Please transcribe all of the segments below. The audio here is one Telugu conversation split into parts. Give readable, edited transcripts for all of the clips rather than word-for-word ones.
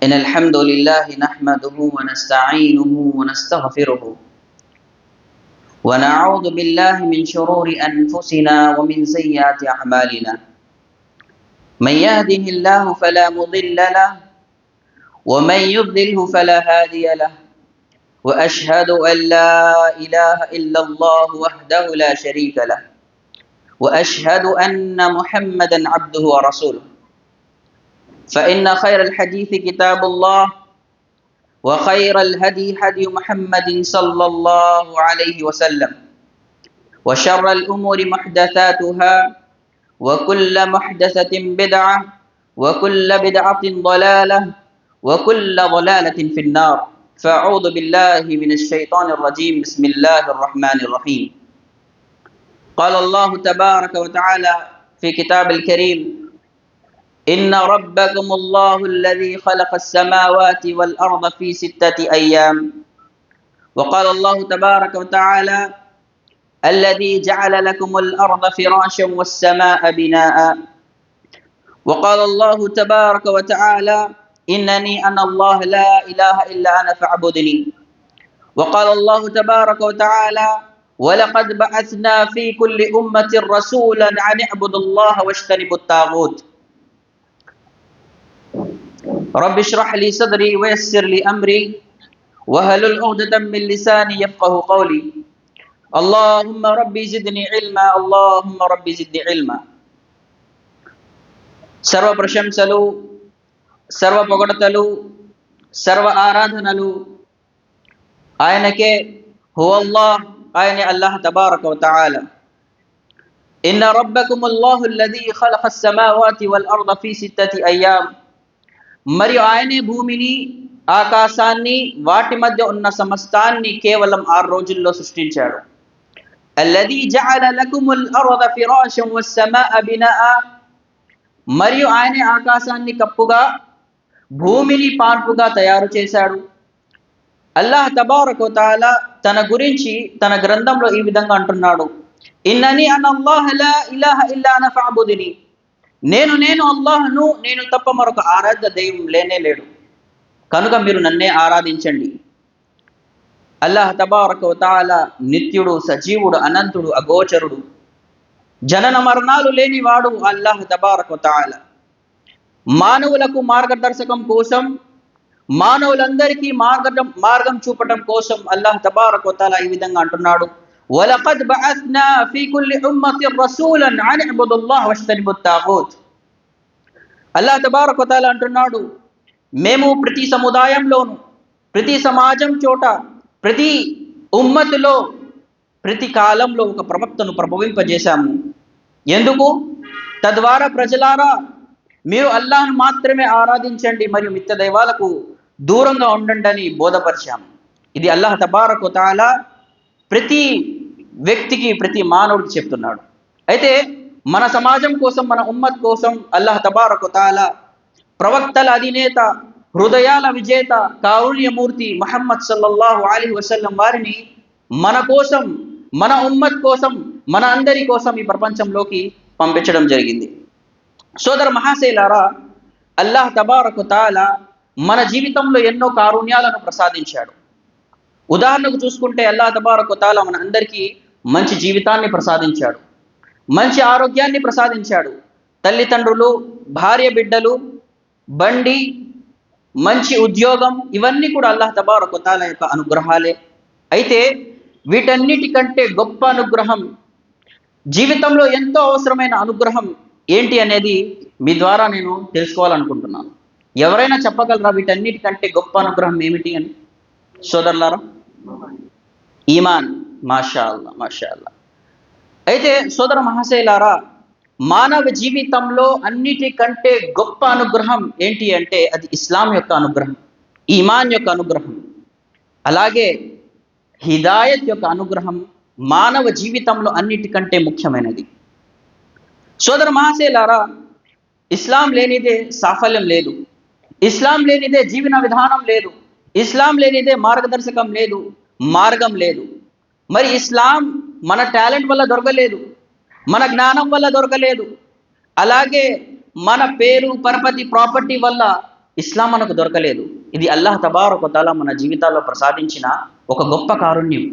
إن الحمد لله نحمده ونستعينه ونستغفره ونعوذ بالله من شرور أنفسنا ومن سيئات أعمالنا. من يهده الله فلا مضل له ومن يضلله فلا هادي له، وأشهد أن لا إله إلا الله وحده لا شريك له، وأشهد أن محمدا عبده ورسوله. فإن خير الحديث كتاب الله، وخير الهدي هدي محمد صلى الله عليه وسلم، وشر الأمور محدثاتها، وكل محدثة بدعة، وكل بدعة ضلالة، وكل ضلالة في النار. فأعوذ بالله من الشيطان الرجيم. بسم الله الرحمن الرحيم. قال الله تبارك وتعالى في كتاب الكريم: إن ربكم الله الذي خلق السماوات والأرض في 6 أيام. وقال الله تبارك وتعالى: الذي جعل لكم الأرض فراشا والسماء بناء. وقال الله تبارك وتعالى: إنني أنا الله لا إله إلا أنا فاعبدني. وقال الله تبارك وتعالى: ولقد بعثنا في كل أمة رسولا أن اعبدوا الله واجتنبوا الطاغوت. رب اشرح لي صدري ويسر لي أمري واحلل عقدة من لساني يفقه قولي. اللهم ربي زدني علما. اللهم ربي زدني علما. సర్వ ప్రశంసలు, సర్వ పొగడతలు, సర్వ ఆరాధనలు ఆయనకే. హువల్లాహ్, ఆయనే అల్లాహ్ తబారక వ తఆలా. ఇన్న రబ్బకుముల్లాహు అల్లదీ ఖలఖస్ సమావాతి వల్ అర్ద ఫీ 6 అయ్యాం. మరియు ఆయనే భూమిని, ఆకాశాన్ని, వాటి మధ్య ఉన్న సమస్తాన్ని కేవలం 6 రోజుల్లో సృష్టించాడు. అల్లదీ జఅల లకుముల్ అర్ద ఫిరాషం వస్సమాఅ బినాఅ. మరియు ఆయనే ఆకాశాన్ని కప్పుగా, భూమిని పార్పుగా తయారు చేశాడు. అల్లాహ్ తబారక వ తఆలా తన గురించి తన గ్రంథంలో ఈ విధంగా అంటున్నాడు: ఇన్ననీ అనల్లాహ లా ఇలాహ ఇల్లా అనా ఫఅబుదుని. నేను అల్లాహ్ను, నేను తప్ప మరొక ఆరాధ్య దైవం లేనే లేడు, కనుక మీరు నన్నే ఆరాధించండి. అల్లాహ్ తబారక వ తఆలా నిత్యుడు, సజీవుడు, అనంతుడు, అగోచరుడు, జనన మరణాలు లేనివాడు అల్లాహ్ తబారక వ తఆలా. మానవులకు మార్గదర్శకం కోసం, మానవులందరికీ మార్గం చూపటం కోసం అల్లాహ్ తబారక వ తఆలా ఈ విధంగా అంటున్నాడు: వలఖద్ బఅస్నా ఫీ కుల్లి ఉమ్మతిన్ రసూలన్ అన్ ఇబ్దుల్లాహ్ వజ్తనిబుత్ తాగూత్. అల్లాహ్ తబారక వ తఆలా అంటున్నాడు, మేము ప్రతి సముదాయంలోను, ప్రతి సమాజం చోట, ప్రతి ఉమ్మతులో, ప్రతి కాలంలో ఒక ప్రవక్తను ప్రభవింపజేశాము. ఎందుకు? తద్వారా ప్రజలారా, మీరు అల్లాహ్ను మాత్రమే ఆరాధించండి మరియు మిత్ర దైవాలకు దూరంగా ఉండండి అని బోధపరిచాము. ఇది అల్లాహ్ తబారక వ తఆలా ప్రతి వ్యక్తికి, ప్రతి మానవుడికి చెప్తున్నాడు. అయితే మన సమాజం కోసం, మన ఉమ్మత్ కోసం అల్లాహ్ తబారక వ తఆలా ప్రవక్తల అధినేత, హృదయాల విజేత, కారుణ్యమూర్తి ముహమ్మద్ సల్లల్లాహు అలైహి వసల్లం వారిని మన కోసం, మన ఉమ్మత్ కోసం, మన అందరి కోసం ఈ ప్రపంచంలోకి పంపించడం జరిగింది. సోదర మహాశైలారా, అల్లాహ్ తబారక వ తఆలా మన జీవితంలో ఎన్నో కారుణ్యాలను ప్రసాదించాడు. ఉదాహరణకు చూసుకుంటే అల్లాహ్ తబారక వ తఆలా మన అందరికీ మంచి జీవితాన్ని ప్రసాదించాడు, మంచి ఆరోగ్యాన్ని ప్రసాదించాడు. తల్లిదండ్రులు, భార్య బిడ్డలు, బండి, మంచి ఉద్యోగం, ఇవన్నీ కూడా అల్లాహ్ తబారక వ తఆలా యొక్క అనుగ్రహాలే. అయితే వీటన్నిటికంటే గొప్ప అనుగ్రహం, జీవితంలో ఎంతో అవసరమైన అనుగ్రహం ఏంటి అనేది మీ ద్వారా నేను తెలుసుకోవాలనుకుంటున్నాను. ఎవరైనా చెప్పగలరా వీటన్నిటికంటే గొప్ప అనుగ్రహం ఏమిటి అని? సోదరులారా, ఈమాన్. మాషా అల్లా, మాషా అల్లా. అయితే సోదర మహాశైలారా, మానవ జీవితంలో అన్నిటికంటే గొప్ప అనుగ్రహం ఏంటి అంటే అది ఇస్లాం యొక్క అనుగ్రహం, ఈమాన్ యొక్క అనుగ్రహం. అలాగే హిదాయత్ యొక్క అనుగ్రహం మానవ జీవితంలో అన్నిటికంటే ముఖ్యమైనది. సోదర మహాశైలారా, ఇస్లాం లేనిదే సాఫల్యం లేదు, ఇస్లాం లేనిదే జీవన విధానం లేదు, ఇస్లాం లేనిదే మార్గదర్శకం లేదు, మార్గం లేదు. మరి ఇస్లాం మన టాలెంట్ వల్ల దొరకలేదు, మన జ్ఞానం వల్ల దొరకలేదు, అలాగే మన పేరు, పరపతి, ప్రాపర్టీ వల్ల ఇస్లాం మనకు దొరకలేదు. ఇది అల్లాహ్ తబారక వ తఆలా మన జీవితాల్లో ప్రసాదించిన ఒక గొప్ప కారుణ్యం.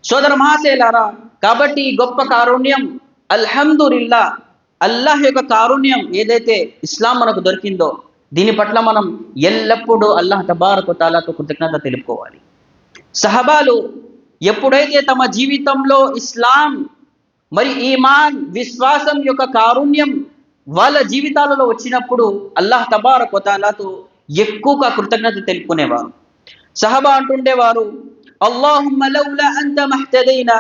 సోదర మహాశయులారా, కాబట్టి ఈ గొప్ప కారుణ్యం అల్హమ్దులిల్లా, అల్లాహ్ యొక్క కారుణ్యం ఏదైతే ఇస్లాం మనకు దొరికిందో దీని పట్ల మనం ఎల్లప్పుడూ అల్లాహ్ తబారక వ తఆలాకు కృతజ్ఞత తెలుపుకోవాలి. సహబాలు ఎప్పుడైతే తమ జీవితంలో ఇస్లాం మరి ఈమాన్ విశ్వాసం యొక్క కారుణ్యం వాళ్ళ జీవితాలలో వచ్చినప్పుడు అల్లాహ్ తబారక వ తఆలాతో ఎక్కువగా కృతజ్ఞత తెలుపుకునేవారు. సహబా అంటుండేవారు, అల్లాహుమ్మ లౌలా అంత మహ్తదైనా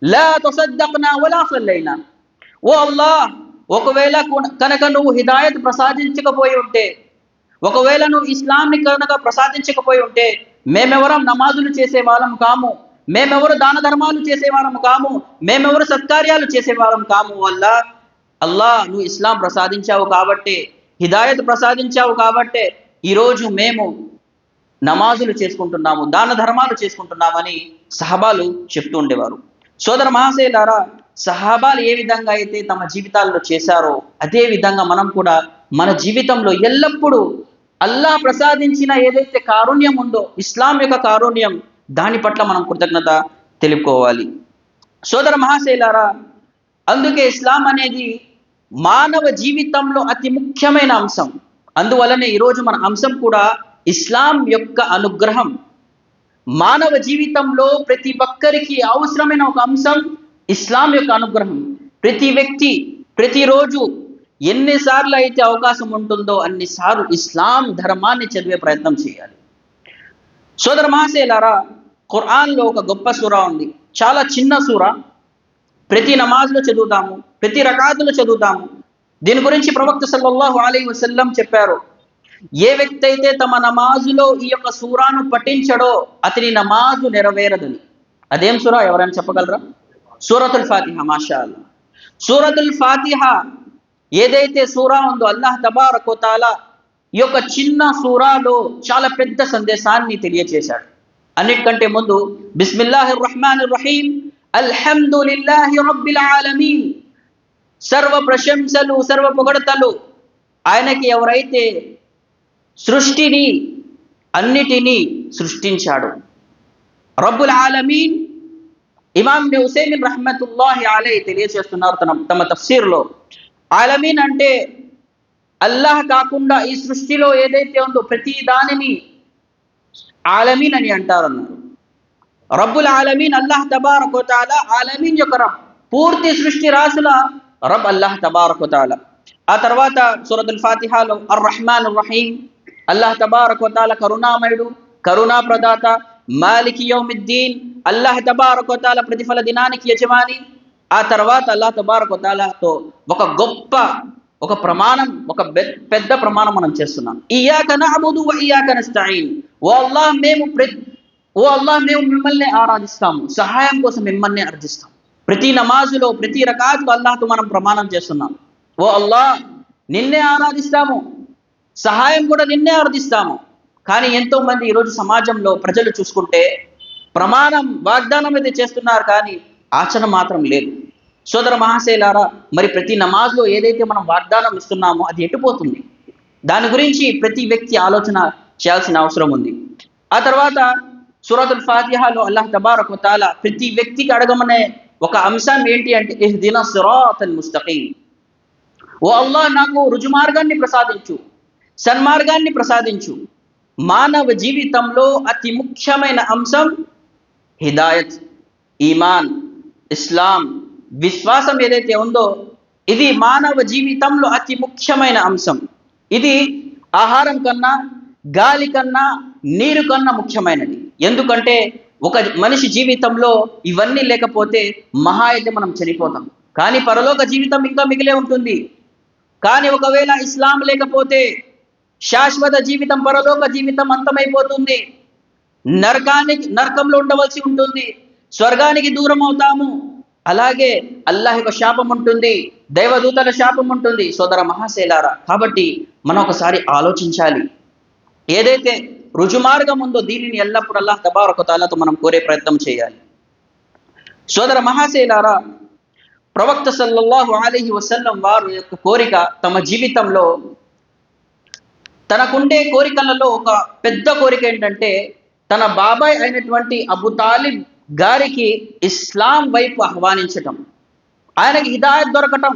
లా తసద్దక్నా వలా సల్లైనా. ఓ అల్లాహ్, ఒకవేళ కనుక నువ్వు హిదాయత్ ప్రసాదించకపోయి ఉంటే, ఒకవేళ నువ్వు ఇస్లాంని కనుక ప్రసాదించకపోయి ఉంటే మేమెవరం నమాజులు చేసేవాళ్ళం కాము, మేమెవరు దాన ధర్మాలు చేసేవాళ్ళం కాము, మేమెవరు సత్కార్యాలు చేసేవాళ్ళం కాము. అల్లాహ్ నువ్వు ఇస్లాం ప్రసాదించావు కాబట్టే, హిదాయత్ ప్రసాదించావు కాబట్టే ఈరోజు మేము నమాజులు చేసుకుంటున్నాము, దాన ధర్మాలు చేసుకుంటున్నామని సహబాలు చెప్తూ ఉండేవారు. సోదర మహాశయులారా, సహాబాలు ఏ విధంగా అయితే తమ జీవితాల్లో చేశారో అదే విధంగా మనం కూడా మన జీవితంలో ఎల్లప్పుడూ అల్లాహ్ ప్రసాదించిన ఏదైతే కారుణ్యం ఉందో ఇస్లాం యొక్క కారుణ్యం, దాని పట్ల మనం కృతజ్ఞత తెలుపుకోవాలి. సోదర మహాశయులారా, అందుకే ఇస్లాం అనేది మానవ జీవితంలో అతి ముఖ్యమైన అంశం. అందువలనే ఈరోజు మన అంశం కూడా ఇస్లాం యొక్క అనుగ్రహం. మానవ జీవితంలో ప్రతి ఒక్కరికి అవసరమైన ఒక అంశం ఇస్లాం యొక్క అనుగ్రహం. ప్రతి వ్యక్తి ప్రతిరోజు ఎన్నిసార్లు అయితే అవకాశం ఉంటుందో అన్నిసార్లు ఇస్లాం ధర్మాన్ని చదివే ప్రయత్నం చేయాలి. సోదర మహాశయులారా, ఖురాన్లో ఒక గొప్ప సూరా ఉంది, చాలా చిన్న సూరా. ప్రతి నమాజ్లో చదువుతాము, ప్రతి రకాతులో చదువుతాము. దీని గురించి ప్రవక్త సల్లల్లాహు అలైహి వసల్లం చెప్పారు, ఏ వ్యక్తి అయితే తమ నమాజులో ఈ యొక్క సూరాను పఠించడో అతని నమాజు నెరవేరదని. అదేం సూరా, ఎవరైనా చెప్పగలరా? సూరతుల్ ఫాతిహా. మాషా అల్లాహ్. సూరతుల్ ఫాతిహా ఏదైతే సూరా ఉందో అల్లాహ్ తబారక వ తఆలా ఈ యొక్క చిన్న సూరాలో చాలా పెద్ద సందేశాన్ని తెలియచేశాడు. అన్నిటికంటే ముందు బిస్మిల్లాహిర్ రహ్మానిర్ రహీం, అల్హమ్దులిల్లాహి రబ్బిల్ ఆలమీన్. సర్వ ప్రశంసలు సర్వ పొగడతలు ఆయనకి, ఎవరైతే సృష్టిని అన్నిటినీ సృష్టించాడు. రబ్బుల్ ఆలమీన్. ఇమాం ఇబ్న్ ఉసైమిన్ రహ్మతుల్లాహి అలైహి తెలియజేస్తున్నారు తమ తఫ్సీర్లో, ఆలమీన్ అంటే అల్లాహ్ కాకుండా ఈ సృష్టిలో ఏదైతే ఉందో ప్రతి దానిని ఆలమీన్ అని అంటారన్నారు. రబ్బుల్ ఆలమీన్ అల్లాహ్ తబారక వ తఆలా ఆలమీన్ యొక్క రబ్, పూర్తి సృష్టి రాసుల రబ్ అల్లాహ్ తబారక వ తఆలా. ఆ తర్వాత సూరతుల్ ఫాతిహాలో అర్ రహ్మానుర్ రహీం, అల్లాహ్ తబారక వ తఆలా కరుణామయుడు, కరుణా ప్రదాత. మాలికి యౌమిద్దీన్, అల్లాహ్ తబారక వ తఆలా ప్రతిఫల దినానికి యజమాని. ఆ తర్వాత అల్లాహ్ తబారక వ తఆలాతో ఒక గొప్ప ఒక ప్రమాణం, ఒక పెద్ద ప్రమాణం మనం చేస్తున్నాం. ఇయ్యాక నఅబుదు వ ఇయ్యాక నస్తഈన్. ఓ అల్లాహ్ మేము మిమ్మల్ని ఆరాధిస్తాము, సహాయం కోసం మిమ్మల్ని అర్థిస్తాం. ప్రతి నమాజులో ప్రతి రకాతులో అల్లాహ్తో మనం ప్రమాణం చేస్తున్నాం, ఓ అల్లాహ్ నిన్నే ఆరాధిస్తాము, సహాయం కూడా నిన్నే అర్థిస్తాము. కానీ ఎంతో మంది ఈరోజు సమాజంలో ప్రజలు చూసుకుంటే ప్రమాణం వాగ్దానం అయితే చేస్తున్నారు కానీ ఆచరణ మాత్రం లేదు. సోదర మహాశయులారా, మరి ప్రతి నమాజ్లో ఏదైతే మనం వాగ్దానం ఇస్తున్నామో అది ఎటుపోతుంది? దాని గురించి ప్రతి వ్యక్తి ఆలోచన చేయాల్సిన అవసరం ఉంది. ఆ తర్వాత సూరతుల్ ఫాతిహాలో అల్లాహ్ తబారక వ తఆలా ప్రతి వ్యక్తికి అడగమనే ఒక అంశం ఏంటి అంటే ఇహ్దిన సిరాతల్ ముస్తఖీం. ఓ అల్లాహ్ నాకు రుజుమార్గాన్ని ప్రసాదించు, సన్మార్గాన్ని ప్రసాదించు. మానవ జీవితంలో అతి ముఖ్యమైన అంశం హిదాయత్, ఈమాన్, ఇస్లాం, విశ్వాసం ఏదైతే ఉందో ఇది మానవ జీవితంలో అతి ముఖ్యమైన అంశం. ఇది ఆహారం కన్నా, గాలి కన్నా, నీరు కన్నా ముఖ్యమైనది. ఎందుకంటే ఒక మనిషి జీవితంలో ఇవన్నీ లేకపోతే మహా అయితే మనం చనిపోతాం, కానీ పరలోక జీవితం ఇంకా మిగిలే ఉంటుంది. కానీ ఒకవేళ ఇస్లాం లేకపోతే శాశ్వత జీవితం, పరలోక జీవితం అంతమైపోతుంది. నరకంలో ఉండవలసి ఉంటుంది, స్వర్గానికి దూరం అవుతాము. అలాగే అల్లాహ్ యొక్క శాపం ఉంటుంది, దైవదూతల శాపం ఉంటుంది. సోదర మహాశయులారా, కాబట్టి మనం ఒకసారి ఆలోచించాలి. ఏదైతే రుజుమార్గం ఉందో దీనిని ఎల్లప్పుడూ అల్లాహ్ తబారక వ తఆలాతో మనం కోరే ప్రయత్నం చేయాలి. సోదర మహాశయులారా, ప్రవక్త సల్లల్లాహు అలైహి వసల్లం వారు యొక్క కోరిక తమ జీవితంలో తనకుండే కోరికలలో ఒక పెద్ద కోరిక ఏంటంటే తన బాబాయ్ అయినటువంటి అబు తాలిబ్ గారికి ఇస్లాం వైపు ఆహ్వానించటం, ఆయనకి హిదాయత్ దొరకటం.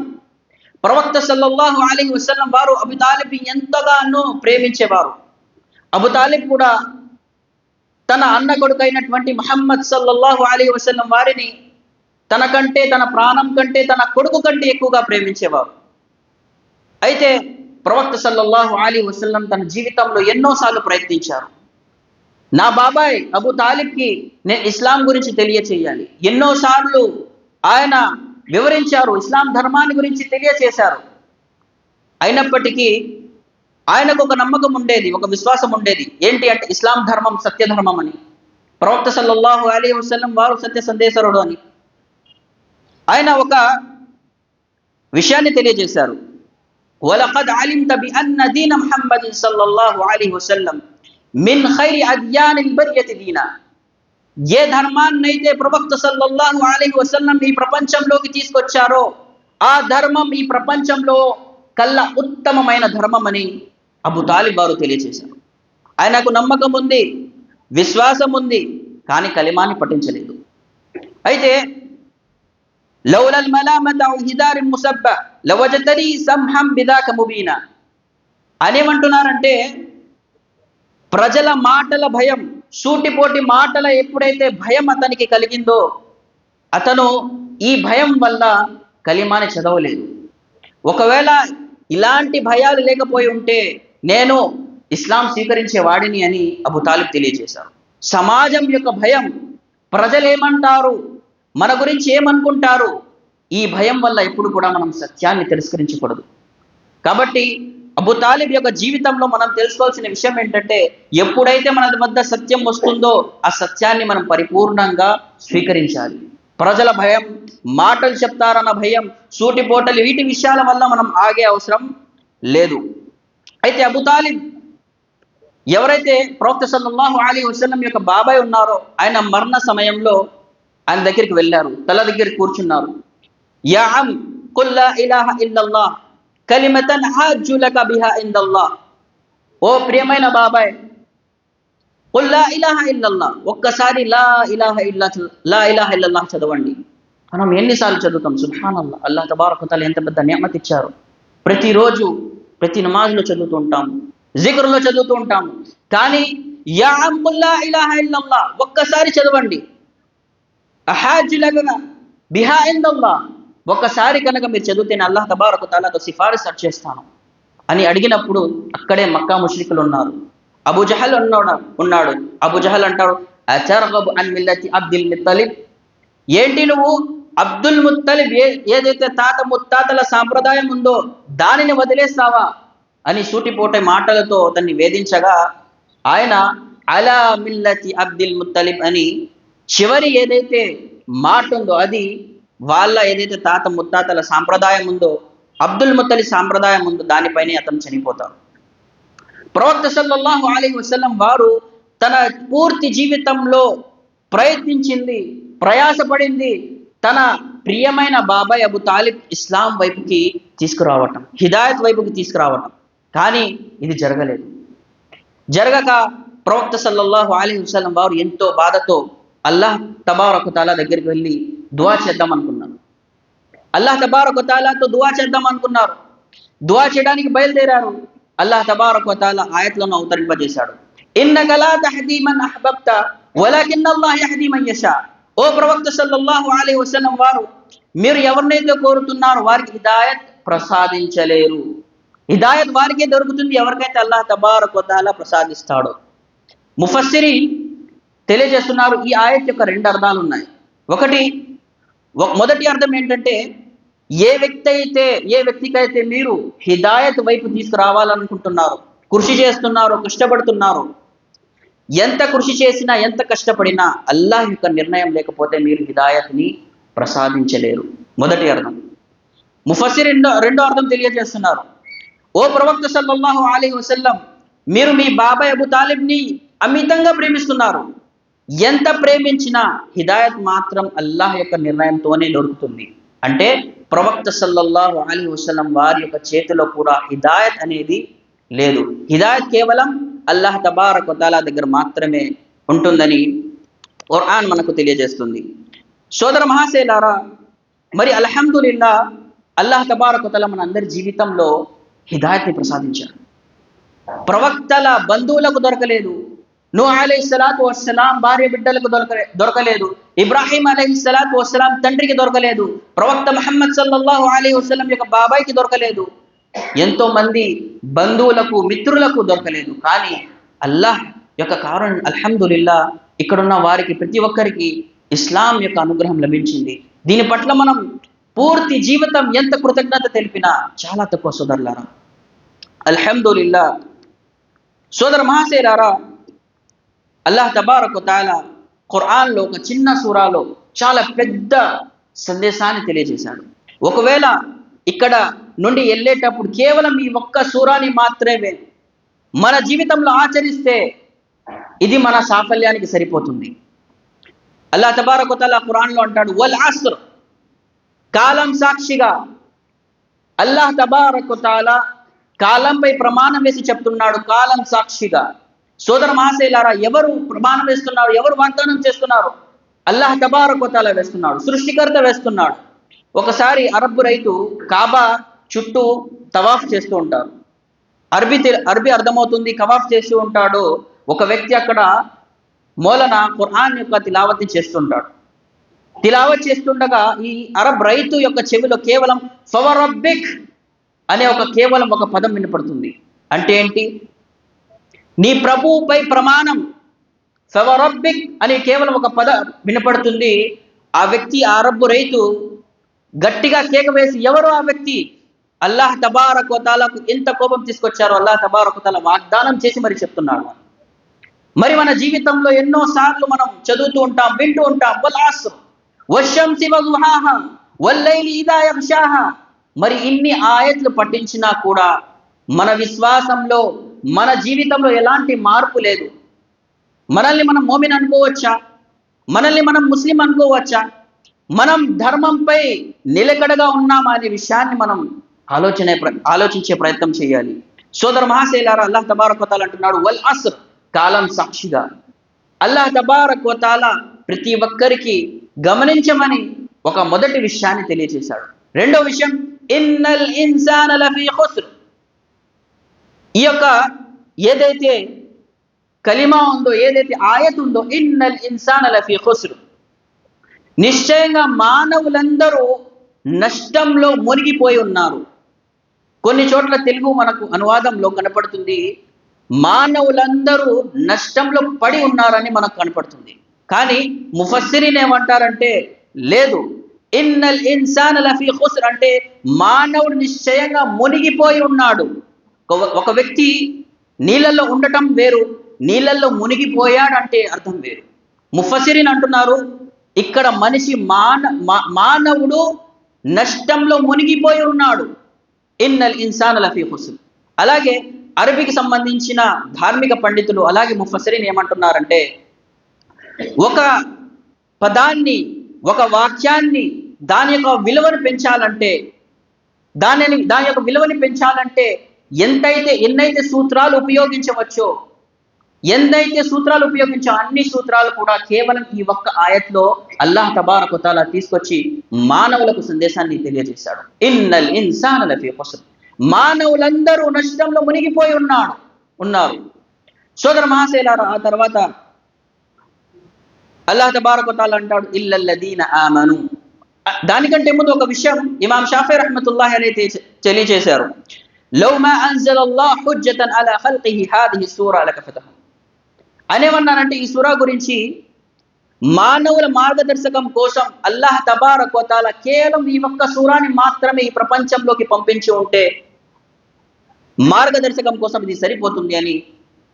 ప్రవక్త సల్లల్లాహు అలైహి వసల్లం వారు అబు తాలిబ్ ఎంతగానో ప్రేమించేవారు. అబు తాలిబ్ కూడా తన అన్న కొడుకైనటువంటి ముహమ్మద్ సల్లల్లాహు అలైహి వసల్లం వారిని తనకంటే, తన ప్రాణం కంటే, తన కొడుకు కంటే ఎక్కువగా ప్రేమించేవారు. అయితే ప్రవక్త సల్లల్లాహు అలైహి వసల్లం తన జీవితంలో ఎన్నోసార్లు ప్రయత్నించారు, నా బాబాయ్ అబు తాలిబ్కి నేను ఇస్లాం గురించి తెలియచేయాలి. ఎన్నోసార్లు ఆయన వివరించారు, ఇస్లాం ధర్మాన్ని గురించి తెలియచేశారు. అయినప్పటికీ ఆయనకు ఒక నమ్మకం ఉండేది, ఒక విశ్వాసం ఉండేది. ఏంటి అంటే ఇస్లాం ధర్మం సత్యధర్మం అని, ప్రవక్త సల్లల్లాహు అలైహి వసల్లం వారు సత్య సందేశరుడు అని. ఆయన ఒక విషయాన్ని తెలియజేశారు, వలఖద్ అలిమ్త బిఅన్న దీన ముహమ్మద్ సల్లల్లాహు అలైహి వసల్లం మిన్ ఖైరి అద్యానిల్ బరియతి దీనా. ఏ ధర్మాన్నైతే ప్రవక్త సల్లల్లాహు అలైహి వసల్లం ఈ ప్రపంచంలోకి తీసుకొచ్చారో ఆ ధర్మం ఈ ప్రపంచంలో కల్లా ఉత్తమమైన ధర్మం అని అబు తాలిబ్ వారు తెలియజేశారు. ఆయనకు నమ్మకం ఉంది, విశ్వాసం ఉంది, కానీ కలిమాని పఠించలేదు. అయితే లౌలల్ మలామత ఔ హిదారి ముసబ్బ లవజతని సంహం బిదాక ముబీనా అనేమంటున్నారంటే, ప్రజల మాటల భయం, సూటిపోటి మాటల ఎప్పుడైతే భయం అతనికి కలిగిందో అతను ఈ భయం వల్ల కలిమాని చదవలేదు. ఒకవేళ ఇలాంటి భయాలు లేకపోయి ఉంటే నేను ఇస్లాం స్వీకరించే వాడిని అని అబు తాలిబ్ తెలియజేశారు. సమాజం యొక్క భయం, ప్రజలేమంటారు, మన గురించి ఏమనుకుంటారు, ఈ భయం వల్ల ఎప్పుడు కూడా మనం సత్యాన్ని తిరస్కరించకూడదు. కాబట్టి అబు తాలిబ్ యొక్క జీవితంలో మనం తెలుసుకోవాల్సిన విషయం ఏంటంటే, ఎప్పుడైతే మన వద్ద సత్యం వస్తుందో ఆ సత్యాన్ని మనం పరిపూర్ణంగా స్వీకరించాలి. ప్రజల భయం, మాటలు చెప్తారన్న భయం, సూటిపోటలు, వీటి విషయాల వల్ల మనం ఆగే అవసరం లేదు. అయితే అబు తాలిబ్ ఎవరైతే ప్రవక్త సల్లల్లాహు అలైహి వసల్లం యొక్క బాబాయ్ ఉన్నారో ఆయన మరణ సమయంలో ఆయన దగ్గరికి వెళ్ళారు, తల దగ్గర కూర్చున్నారు. యా అమ్ కుల్ లా ఇలాహ ఇల్లల్లాహ్ కలిమతన్ హాజ్జు లక బిహా ఇందల్లాహ్. ఓ ప్రియమైన బాబాయ్, కుల్ లా ఇలాహ ఇల్లల్లాహ్, ఒక్కసారి లా ఇలాహ ఇల్లల్లాహ్ చదవండి. మనం ఎన్నిసార్లు చదువుతాం? సుబ్హానల్లాహ్, అల్లాహ్ తబారక వ తఆలా ఎంత పెద్ద నియమత్ ఇచ్చారు. ప్రతిరోజు ప్రతి నమాజ్లో చదువుతూ ఉంటాము, జిక్ర్లో చదువుతూ ఉంటాము. కానీ యా అమ్ కుల్ లా ఇలాహ ఇల్లల్లాహ్ ఒక్కసారి చదవండి. అహాజ్జు లక బిహా ఇందల్లాహ్, ఒక్కసారి కనుక మీరు చదివితేనే అల్లాహ్ తబారక వ తఆలాతో సిఫారసు చేస్తాను అని అడిగినప్పుడు అక్కడే మక్కా ముష్రికులు ఉన్నారు. అబూ జహల్ ఉన్నాడు. అబూ జహల్ అంటాడు, అతర్గబు అన్ మిల్లతి అబ్దుల్ ముత్తలిబ్, ఏంటి నువ్వు అబ్దుల్ ముత్తలిబ్ ఏదైతే తాత ముత్తాతల సాంప్రదాయం ఉందో దానిని వదిలేస్తావా అని సూటిపోటే మాటలతో అతన్ని వేధించగా ఆయన అలా మిల్లతి అబ్దుల్ ముత్తలిబ్ అని చివరి ఏదైతే మాట ఉందో అది వాళ్ళ ఏదైతే తాత ముత్తాతల సాంప్రదాయం ఉందో, అబ్దుల్ ముత్తలిబ్ సాంప్రదాయం ఉందో దానిపైనే అతను చనిపోతారు. ప్రవక్త సల్లల్లాహు అలైహి వసల్లం వారు తన పూర్తి జీవితంలో ప్రయత్నించింది, ప్రయాసపడింది తన ప్రియమైన బాబాయ్ అబు తాలిబ్ ఇస్లాం వైపుకి తీసుకురావటం, హిదాయత్ వైపుకి తీసుకురావటం. కానీ ఇది జరగలేదు. జరగక ప్రవక్త సల్లల్లాహు అలైహి వసల్లం వారు ఎంతో బాధతో అల్లాహ్ తబారక వ తఆలా దగ్గరికి వెళ్ళి దువా చేద్దాం అనుకున్నారు. అల్లాహ్ తబారక వ తఆలాతో దువా చేద్దాం అనుకున్నారు. దువా చేయడానికి బయలుదేరారు. అల్లాహ్ తబారక వ తఆలా ఆయత్లను అవతరింపజేశాడు. ఇన్నక లా తహదీ మన్ అహ్బబ్త వలకిన్నల్లాహ్ యహదీ మన్ యషా. ఓ ప్రవక్త సల్లల్లాహు అలైహి వసల్లం వారు, మీరు ఎవరినైతే కోరుతున్నారో వారికి హిదాయత్ ప్రసాదించలేరు. హిదాయత్ వారికే దొరుకుతుంది ఎవరికైతే అల్లాహ్ తబారక వ తఆలా ప్రసాదిస్తాడో. ముఫస్సిరీన్ తెలియజేస్తున్నారు, ఈ ఆయత్ యొక్క రెండు అర్థాలు ఉన్నాయి. మొదటి అర్థం ఏంటంటే, ఏ వ్యక్తికైతే మీరు హిదాయత్ వైపు తీసుకురావాలనుకుంటున్నారో, కృషి చేస్తున్నారో, కష్టపడుతున్నారో, ఎంత కృషి చేసినా ఎంత కష్టపడినా అల్లాహ్ యొక్క నిర్ణయం లేకపోతే మీరు హిదాయత్ని ప్రసాదించలేరు. మొదటి అర్థం. ముఫస్సిర్ రెండో అర్థం తెలియజేస్తున్నారు, ఓ ప్రవక్త సల్లల్లాహు అలైహి వసల్లం, మీరు మీ బాబాయ్ అబు తాలిబ్ని అమితంగా ప్రేమిస్తున్నారు. ఎంత ప్రేమించినా హిదాయత్ మాత్రం అల్లాహ్ యొక్క నిర్ణయంతోనే దొరుకుతుంది. అంటే ప్రవక్త సల్లల్లాహు అలైహి వసల్లం వారి యొక్క చేతిలో కూడా హిదాయత్ అనేది లేదు. హిదాయత్ కేవలం అల్లాహ్ తబారక వ తఆలా దగ్గర మాత్రమే ఉంటుందని ఖురాన్ మనకు తెలియజేస్తుంది. సోదర మహాశయులారా, మరి అల్హమ్దులిల్లా అల్లాహ్ తబారక వ తఆలా మన అందరి జీవితంలో హిదాయత్ని ప్రసాదించాడు. ప్రవక్తల బంధువులకు దొరకలేదు, నూహ్ అలైహిస్సలాతు వస్సలాం భార్య బిడ్డలకు దొరకలేదు, ఇబ్రాహీం అలైహిస్సలాతు వస్సలాం తండ్రికి దొరకలేదు, ప్రవక్త ముహమ్మద్ సల్లల్లాహు అలైహి వసల్లం యొక్క బాబాయికి దొరకలేదు, ఎంతో మంది బంధువులకు మిత్రులకు దొరకలేదు. కానీ అల్లాహ్ యొక్క కారణం అల్హమ్దులిల్లా ఇక్కడున్న వారికి ప్రతి ఒక్కరికి ఇస్లాం యొక్క అనుగ్రహం లభించింది. దీని పట్ల మనం పూర్తి జీవితం ఎంత కృతజ్ఞత తెలిపినా చాలా తక్కువ సోదరులారా. అల్హమ్దులిల్లా. సోదర మహాశయులారా, అల్లాహ్ తబారక వ తఆలా ఖురాన్లో ఒక చిన్న సూరాలో చాలా పెద్ద సందేశాన్ని తెలియజేశాడు. ఒకవేళ ఇక్కడ నుండి వెళ్ళేటప్పుడు కేవలం ఈ ఒక్క సూరాని మాత్రమే మన జీవితంలో ఆచరిస్తే ఇది మన సాఫల్యానికి సరిపోతుంది. అల్లాహ్ తబారక వ తఆలా ఖురాన్లో అంటాడు, వల్ అస్ర్, కాలం సాక్షిగా. అల్లాహ్ తబారక వ తఆలా కాలంపై ప్రమాణం వేసి చెప్తున్నాడు, కాలం సాక్షిగా. సోదర మహాశయులారా, ఎవరు ప్రమాణం వేస్తున్నారు, ఎవరు వాగ్దానం చేస్తున్నారు? అల్లాహ్ తబారక వ తఆలా వేస్తున్నాడు, సృష్టికర్త వేస్తున్నాడు. ఒకసారి అరబ్బు రైతు కాబా చుట్టూ తవాఫ్ చేస్తూ ఉంటారు. అరబీ అర్థమవుతుంది, కవాఫ్ చేస్తూ ఉంటాడు. ఒక వ్యక్తి అక్కడ మూలన ఖురాన్ యొక్క తిలావత్ని చేస్తుంటాడు. తిలావత్ చేస్తుండగా ఈ అరబ్ రైతు యొక్క చెవిలో కేవలం ఫవరబ్బిక్ అనే కేవలం ఒక పదం వినపడుతుంది. అంటే ఏంటి? నీ ప్రభువుపై ప్రమాణం. ఫవరబ్బిక్ అని కేవలం ఒక పదం వినపడుతుంది. ఆ వ్యక్తి, ఆ అరబ్బు రైతు గట్టిగా కేక వేసి, ఎవరు ఆ వ్యక్తి? అల్లాహ్ తబారక వ తఆలాకు ఎంత కోపం తీసుకొచ్చారో అల్లాహ్ తబారక వ తఆలా వాగ్దానం చేసి మరి చెప్తున్నాడు. మరి మన జీవితంలో ఎన్నో సార్లు మనం చదువుతూ ఉంటాం, వింటూ ఉంటాం, వల్ అస్ర్ వశ్శంసి వదుహాహా వల్లైలి ఇదా యగ్షాహా. మరి ఇన్ని ఆయత్లు పఠించినా కూడా మన విశ్వాసంలో, మన జీవితంలో ఎలాంటి మార్పు లేదు. మనల్ని మనం మోమిన్ అనుకోవచ్చా? మనల్ని మనం ముస్లిం అనుకోవచ్చా? మనం ధర్మంపై నిలకడగా ఉన్నామా అనే విషయాన్ని మనం ఆలోచించే ప్రయత్నం చేయాలి. సోదర మహాశయులారా, అల్లాహ్ తబారక వ తఆలా అంటున్నాడు, వల్ అస్ర్, కాలం సాక్షిగా. అల్లాహ్ తబారక వ తఆలా ప్రతి ఒక్కరికి గమనించమని ఒక మొదటి విషయాన్ని తెలియజేశాడు. రెండో విషయం, ఇన్నల్ ఇన్సాన లఫీ ఖుస్ర్. ఈ ఏదైతే కలిమా ఉందో, ఏదైతే ఆయత్ ఉందో, ఇన్నల్ ఇన్సాన లఫీ ఖుస్ర్, నిశ్చయంగా మానవులందరూ నష్టంలో మునిగిపోయి ఉన్నారు. కొన్ని చోట్ల తెలుగు మనకు అనువాదంలో కనపడుతుంది, మానవులందరూ నష్టంలో పడి ఉన్నారని మనకు కనపడుతుంది. కానీ ముఫస్సిరీన్ ఏమంటారంటే, లేదు, ఇన్నల్ ఇన్సాన లఫీ ఖుస్ర్ అంటే మానవుడు నిశ్చయంగా మునిగిపోయి ఉన్నాడు. ఒక వ్యక్తి నీళ్ళల్లో ఉండటం వేరు, నీళ్ళల్లో మునిగిపోయాడంటే అర్థం వేరు. ముఫస్సిరీన్ అంటున్నారు, ఇక్కడ మనిషి మానవుడు నష్టంలో మునిగిపోయి ఉన్నాడు. ఇన్నల్ ఇన్సాన లఫీ ఖుస్ర్. అలాగే అరబీకి సంబంధించిన ధార్మిక పండితులు అలాగే ముఫస్సిరీన్ ఏమంటున్నారంటే, ఒక పదాన్ని, ఒక వాక్యాన్ని, దాని యొక్క విలువను పెంచాలంటే, దాని యొక్క విలువని పెంచాలంటే ఎన్నైతే సూత్రాలు ఉపయోగించవచ్చో, అన్ని సూత్రాలు కూడా కేవలం ఈ ఒక్క ఆయత్లో అల్లాహ్ తబారక వ తఆలా తీసుకొచ్చి మానవులకు సందేశాన్ని తెలియజేశాడు. ఇన్నల్ ఇన్సాన లఫీ ఖుస్ర్, మానవులందరూ నష్టంలో మునిగిపోయి ఉన్నారు. సోదర మహాశయులారా, ఆ తర్వాత అల్లాహ్ తబారక వ తఆలా అంటాడు, ఇల్లల్లదీన ఆమను. దానికంటే ముందు ఒక విషయం ఇమాం షాఫీ రహ్మతుల్లాహి అలైహి తెలియజేశారు. లౌ మా అన్జలల్లాహు హుజ్జతన్ అలా ఖల్కిహి హాదిహి సూరా లకఫతహు. అనేమన్నారంటే, ఈ సూరా గురించి మానవుల మార్గదర్శకం కోసం అల్లాహ్ తబారక వ తఆలా కేవలం ఈ ఒక్క సూరాని మాత్రమే ఈ ప్రపంచంలోకి పంపించి ఉంటే మార్గదర్శకం కోసం ఇది సరిపోతుంది అని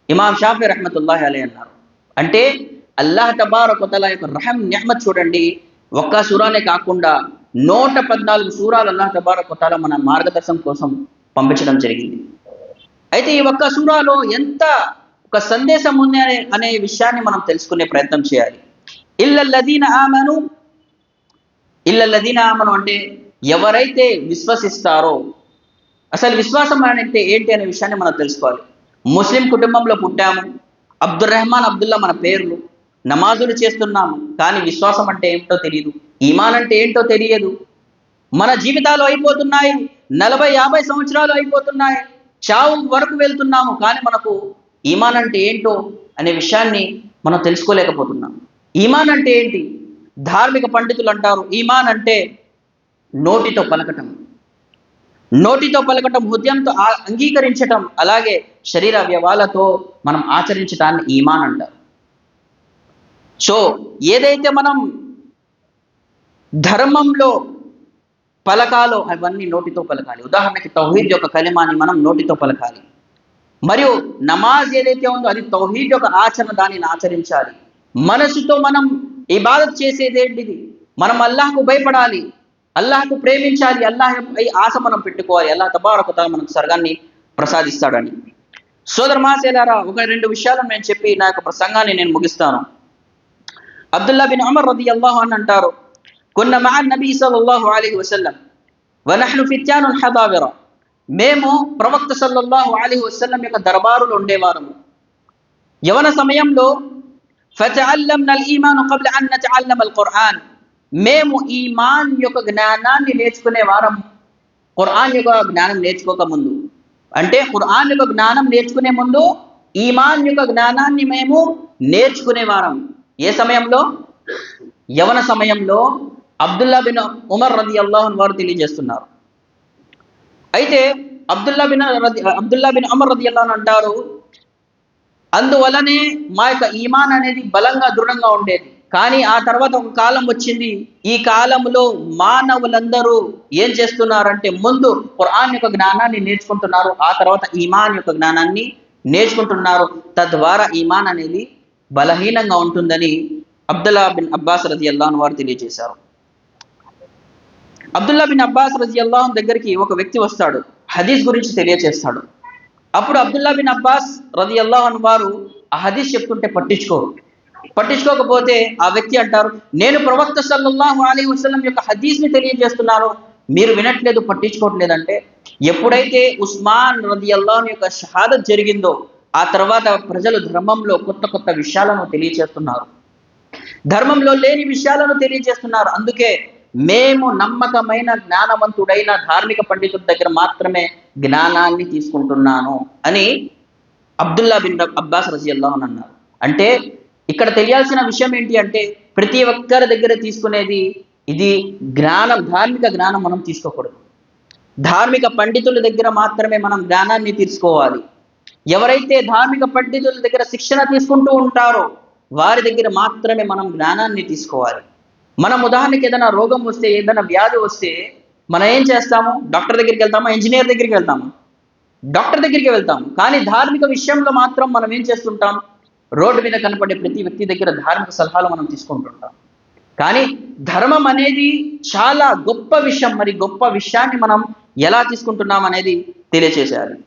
ఇమాం షాఫీ రహ్మతుల్లాహి అలైహి అన్నారు. అంటే అల్లాహ్ తబారక వ తఆలా యొక్క రహం నిఅమత్ చూడండి. ఒక్క సూరానే కాకుండా 114 సూరాలు అల్లాహ్ తబారక వ తఆలా మన మార్గదర్శనం కోసం పంపించడం జరిగింది. అయితే ఈ ఒక్క సూరాలో ఎంత ఒక సందేశం ఉంది అనే విషయాన్ని మనం తెలుసుకునే ప్రయత్నం చేయాలి. ఇల్లల్లదీన ఆమను అంటే ఎవరైతే విశ్వసిస్తారో, అసలు విశ్వాసం అంటే ఏంటి అనే విషయాన్ని మనం తెలుసుకోవాలి. ముస్లిం కుటుంబంలో పుట్టాము, అబ్దుల్ రెహమాన్ అబ్దుల్లా మన పేర్లు, నమాజులు చేస్తున్నాము, కానీ విశ్వాసం అంటే ఏమిటో తెలియదు, ఈమాన్ అంటే ఏంటో తెలియదు. మన జీవితాలు అయిపోతున్నాయి, 40-50 సంవత్సరాలు అయిపోతున్నాయి, చావు వరకు వెళ్తున్నాము, కానీ మనకు ఈమాన్ అంటే ఏంటో అనే విషయాన్ని మనం తెలుసుకోలేకపోతున్నాం. ఈమాన్ అంటే ఏంటి? ధార్మిక పండితులు అంటారు, ఈమాన్ అంటే నోటితో పలకటం, నోటితో పలకటం, హృదయంతో అంగీకరించటం, అలాగే శరీర అవయవాలతో మనం ఆచరించటాన్ని ఈమాన్ అంటారు. సో ఏదైతే మనం ధర్మంలో పలకాలో అవన్నీ నోటితో పలకాలి. ఉదాహరణకి తౌహీద్ యొక్క కలిమాని మనం నోటితో పలకాలి. మరియు నమాజ్ ఏదైతే ఉందో అది తౌహీద్ యొక్క ఆచరణ, దానిని ఆచరించాలి. మనసుతో మనం ఇబాదత్ చేసేది ఏంటిది? మనం అల్లాహ్కు భయపడాలి, అల్లాహ్కు ప్రేమించాలి, అల్లాహ్ ఆశ మనం పెట్టుకోవాలి, అల్లాహ్ తబారక తఆలా మనకు స్వర్గాన్ని ప్రసాదిస్తాడని. సోదర మహాశయులారా, ఒక 2 విషయాలను నేను చెప్పి నా యొక్క ప్రసంగాన్ని నేను ముగిస్తాను. అబ్దుల్లా బిన్ ఉమర్ రదియల్లాహు అన్హు అంటారు, కున్న మఅ నబీ సల్లల్లాహు అలైహి వసల్లం వనహ్ను ఫిత్యానున్ హదావిర, మేము ప్రవక్త సల్లల్లాహు అలైహి వసల్లం యొక్క దర్బారులో ఉండేవారము. యవన సమయంలో ఫతఅల్లమ్న అల్ ఈమాన్ qabla an nata'allama al Qur'an, మేము ఈమాన్ యొక్క జ్ఞానాన్ని నేర్చుకునే వారం, ఖురాన్ యొక్క జ్ఞానం నేర్చుకోక ముందు. అంటే ఖురాన్ యొక్క జ్ఞానం నేర్చుకునే ముందు ఈమాన్ యొక్క జ్ఞానాన్ని మేము నేర్చుకునేవారం. ఏ సమయంలో? యవన సమయంలో. అబ్దుల్లా బిన్ ఉమర్ రదియల్లాహు అన్హు వారు తెలియజేస్తున్నారు. అయితే అబ్దుల్లా బిన్ ఉమర్ రదియల్లాహు అన్హు అంటారు, అందువలనే మా యొక్క ఈమాన్ అనేది బలంగా దృఢంగా ఉండేది. కానీ ఆ తర్వాత ఒక కాలం వచ్చింది, ఈ కాలంలో మానవులందరూ ఏం చేస్తున్నారంటే ముందు ఖురాన్ యొక్క జ్ఞానాన్ని నేర్చుకుంటున్నారు, ఆ తర్వాత ఈమాన్ యొక్క జ్ఞానాన్ని నేర్చుకుంటున్నారు. తద్వారా ఈమాన్ అనేది బలహీనంగా ఉంటుందని అబ్దుల్లా బిన్ అబ్బాస్ రజియల్లాహు అన్హు వారు తెలియజేశారు. అబ్దుల్లా బిన్ అబ్బాస్ రజియల్లాహు అన్హు దగ్గరికి ఒక వ్యక్తి వస్తాడు, హదీస్ గురించి తెలియజేస్తాడు. అప్పుడు అబ్దుల్లా బిన్ అబ్బాస్ రజియల్లాహు అన్హు వారు ఆ హదీస్ చెప్తుంటే పట్టించుకోకపోతే ఆ వ్యక్తి అంటారు, నేను ప్రవక్త సల్లల్లాహు అలైహి వసల్లం యొక్క హదీస్ని తెలియజేస్తున్నాను, మీరు వినట్లేదు, పట్టించుకోవట్లేదంటే. ఎప్పుడైతే ఉస్మాన్ రదియల్లాహు అన్హు యొక్క షహాదత్ జరిగిందో ఆ తర్వాత ప్రజలు ధర్మంలో కొత్త కొత్త విషయాలను తెలియజేస్తున్నారు, ధర్మంలో లేని విషయాలను తెలియజేస్తున్నారు. అందుకే మేము నమ్మకమైన జ్ఞానవంతుడైన ధార్మిక పండితుల దగ్గర మాత్రమే జ్ఞానాన్ని తీసుకుంటున్నాను అని అబ్దుల్లా బిన్ అబ్బాస్ రజియల్లాహు అన్హు అన్నారు. అంటే ఇక్కడ తెలియాల్సిన విషయం ఏంటి అంటే, ప్రతి ఒక్కరి దగ్గర తీసుకునేది ఇది జ్ఞానం, ధార్మిక జ్ఞానం మనం తీసుకోకూడదు. ధార్మిక పండితుల దగ్గర మాత్రమే మనం జ్ఞానాన్ని తీసుకోవాలి. ఎవరైతే ధార్మిక పండితుల దగ్గర శిక్షణ తీసుకుంటూ ఉంటారో వారి దగ్గర మాత్రమే మనం జ్ఞానాన్ని తీసుకోవాలి. మనం ఉదాహరణకి ఏదైనా రోగం వస్తే, ఏదైనా వ్యాధి వస్తే మనం ఏం చేస్తాము? డాక్టర్ దగ్గరికి వెళ్తామా? ఇంజనీర్ దగ్గరికి వెళ్తాము? డాక్టర్ దగ్గరికి వెళ్తాము. కానీ ధార్మిక విషయంలో మాత్రం మనం ఏం చేస్తుంటాం? రోడ్డు మీద కనపడే ప్రతి వ్యక్తి దగ్గర ధార్మిక సలహాలు మనం తీసుకుంటుంటాం. కానీ ధర్మం అనేది చాలా గొప్ప విషయం. మరి గొప్ప విషయాన్ని మనం ఎలా తీసుకుంటున్నాం అనేది తెలియచేసేయాలి.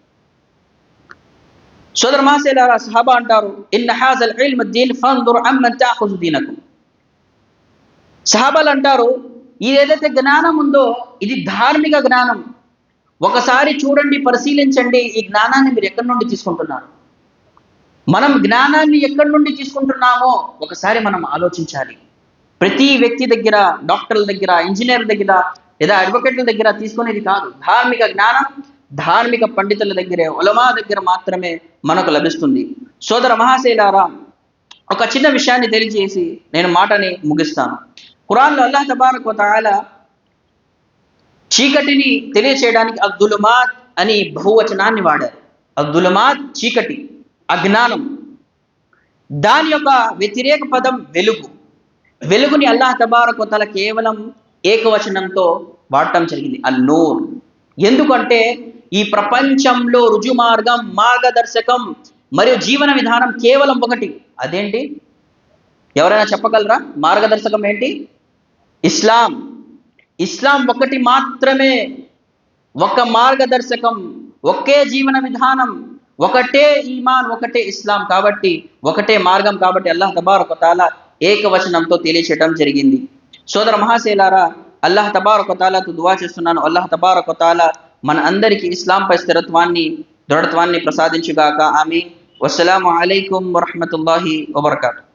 సోదర మహాశయులారా, సహాబా అంటారు, ఇన్న హాజల్ ఇల్మ్ దీన్ ఫందుర్ అమ్మన్ తఅఖుజు దీనకుం. సహాబాలు అంటారు, ఇది ఏదైతే జ్ఞానం ఉందో ఇది ధార్మిక జ్ఞానం. ఒకసారి చూడండి, పరిశీలించండి, ఈ జ్ఞానాన్ని మీరు ఎక్కడి నుండి తీసుకుంటున్నారు? మనం జ్ఞానాన్ని ఎక్కడి నుండి తీసుకుంటున్నామో ఒకసారి మనం ఆలోచించాలి. ప్రతి వ్యక్తి దగ్గర, డాక్టర్ల దగ్గర, ఇంజనీర్ల దగ్గర లేదా అడ్వకేట్ల దగ్గర తీసుకునేది కాదు. ధార్మిక జ్ఞానం ధార్మిక పండితుల దగ్గరే, ఉలమా దగ్గర మాత్రమే మనకు లభిస్తుంది. సోదర మహాశయులారా, ఒక చిన్న విషయాన్ని తెలియజేసి నేను మాటని ముగిస్తాను. ఖురాన్లో అల్లాహ్ తబారక వ తఆలా చీకటిని తెలియచేయడానికి అద్దులుమాత్ అని బహువచనాన్ని వాడారు. అద్దులుమాత్ చీకటి, అజ్ఞానం. దాని యొక్క వ్యతిరేక పదం వెలుగు. వెలుగుని అల్లాహ్ తబారక వ తఆలా కేవలం ఏకవచనంతో వాడటం జరిగింది, అన్నూర్. ఎందుకంటే ఈ ప్రపంచంలో రుజుమార్గం, మార్గదర్శకం మరియు జీవన విధానం కేవలం ఒకటి. అదేంటి? ఎవరైనా చెప్పగలరా? మార్గదర్శకం ఏంటి? ఇస్లాం. ఇస్లాం ఒకటి మాత్రమే, ఒక మార్గదర్శకం, ఒకే జీవన విధానం, ఒకటే ఈమాన్, ఒకటే ఇస్లాం. కాబట్టి ఒకటే మార్గం. కాబట్టి అల్లాహ్ తబారక వ తఆలా ఏకవచనంతో తెలియచేయడం జరిగింది. సోదర మహాశయులారా, అల్లాహ్ తబారక వ తఆలాతో దువా చేస్తున్నాను, అల్లాహ్ తబారక వ తఆలా మన అందరికీ ఇస్లాంపై స్థిరత్వాన్ని దృఢత్వాన్ని ప్రసాదించుగాక. ఆమీన్. వస్సలాము అలైకుం వరహ్మతుల్లాహి వబర్కాతు.